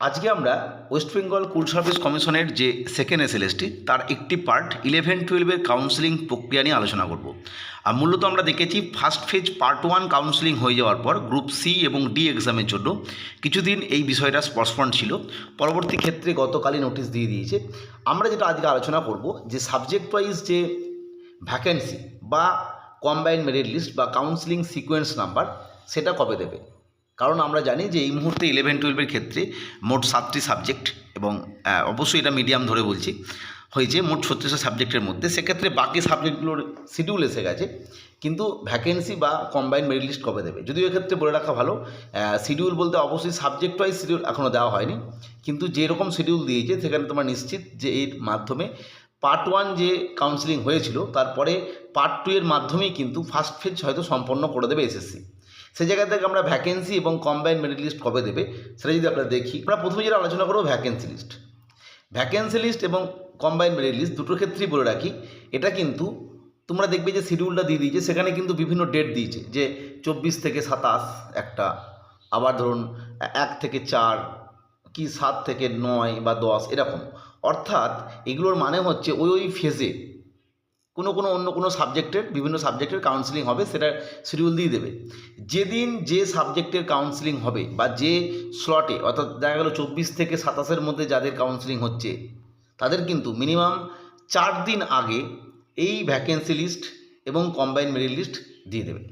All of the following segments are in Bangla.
আজকে আমরা ওয়েস্ট বেঙ্গল স্কুল সার্ভিস কমিশনের যে সেকেন্ড এসএলএসটি তার একটি পার্ট 11-12-এর কাউন্সেলিং প্রক্রিয়া নিয়ে আলোচনা করব। আর মূলত আমরা দেখেছি ফার্স্ট ফেজ পার্ট 1 কাউন্সেলিং হয়ে যাওয়ার পর গ্রুপ সি এবং ডি এক্সামের জন্য কিছুদিন এই বিষয়টা পসপন্ড ছিল। পরবর্তী ক্ষেত্রে গতকালই নোটিশ দিয়ে দিয়েছে। আমরা যেটা আজকে আলোচনা করব যে সাবজেক্ট ওয়াইজ যে ভ্যাকেন্সি বা কম্বাইন্ড মেরিট লিস্ট বা কাউন্সেলিং সিকোয়েন্স নাম্বার সেটা কবে দেবে। কারণ আমরা জানি যে এই মুহূর্তে 11-12-এর ক্ষেত্রে মোট 7টি সাবজেক্ট এবং অবশ্যই এটা মিডিয়াম ধরে বলছি হয়েছে মোট 36টা সাবজেক্টের মধ্যে। সেক্ষেত্রে বাকি সাবজেক্টগুলোর শিডিউল এসে গেছে, কিন্তু ভ্যাকেন্সি বা কম্বাইন্ড মেরিট লিস্ট কবে দেবে যদিও এক্ষেত্রে বলে রাখা ভালো। শিডিউল বলতে অবশ্যই সাবজেক্ট ওয়াইজ শিডিউল এখনও দেওয়া হয়নি, কিন্তু যেরকম শিডিউল দিয়েছে সেখানে তোমরা নিশ্চিত যে এর মাধ্যমে পার্ট 1 যে কাউন্সেলিং হয়েছিল তারপরে পার্ট 2 এর মাধ্যমেই কিন্তু ফার্স্ট ফেজ হয়তো সম্পন্ন করে দেবে এসএসসি। সেই জায়গা থেকে আমরা ভ্যাকেন্সি এবং কম্বাইন্ড মেরিট লিস্ট কবে দেবে সেটা যদি আমরা দেখি, আমরা প্রথমে যেটা আলোচনা করবো ভ্যাকেন্সি লিস্ট এবং কম্বাইন্ড মেরিট লিস্ট দুটোর ক্ষেত্রেই বলে রাখি এটা কিন্তু তোমরা দেখবে যে শিডিউলটা দিয়ে দিয়েছে, সেখানে কিন্তু বিভিন্ন ডেট দিয়েছে যে 24 থেকে 27 একটা, আবার ধরুন 1 থেকে 4 কি 7 থেকে 9 বা 10 এরকম। অর্থাৎ এগুলোর মানে হচ্ছে ওই ফেজে অন্য কোনো সাবজেক্টের বিভিন্ন সাবজেক্টের কাউন্সেলিং হবে, সেটা শিডিউল দিয়ে দেবে। যেদিন যে সাবজেক্টের কাউন্সেলিং হবে বা যে স্লটে, অর্থাৎ দেখা গেল 24 থেকে 27-এর মধ্যে যাদের কাউন্সেলিং হচ্ছে তাদের কিন্তু মিনিমাম 4 দিন আগে এই ভ্যাকেন্সি লিস্ট এবং কম্বাইন্ড মেরিট লিস্ট দিয়ে দেবে।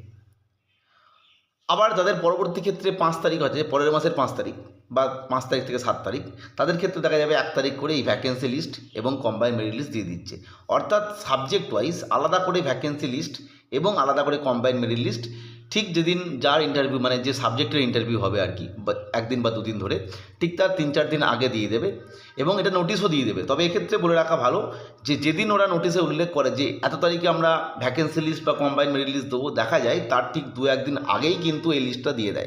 আবার যাদের পরবর্তী ক্ষেত্রে 5 তারিখ আছে, পরের মাসের 5 তারিখ বা 5 তারিখ থেকে 7 তারিখ, তাদের ক্ষেত্রে দেখা যাবে 1 তারিখ করে এই ভ্যাকেন্সি লিস্ট এবং কম্বাইন্ড মেরিট লিস্ট দিয়ে দিচ্ছে। অর্থাৎ সাবজেক্ট ওয়াইজ আলাদা করে ভ্যাকেন্সি লিস্ট এবং আলাদা করে কম্বাইন্ড মেরিট লিস্ট ঠিক যেদিন যার ইন্টারভিউ মানে যে সাবজেক্টের ইন্টারভিউ হবে আর কি, একদিন বা দুদিন ধরে ঠিক তার 3-4 দিন আগে দিয়ে দেবে এবং এটা নোটিশও দিয়ে দেবে। তবে এক্ষেত্রে বলে রাখা ভালো যে যেদিন ওরা নোটিশে উল্লেখ করে যে এত তারিখে আমরা ভ্যাকেন্সি লিস্ট বা কম্বাইন্ড মেরিট লিস্ট দেবো, দেখা যায় তার ঠিক 2-1 দিন আগেই কিন্তু এই লিস্টটা দিয়ে দেয়।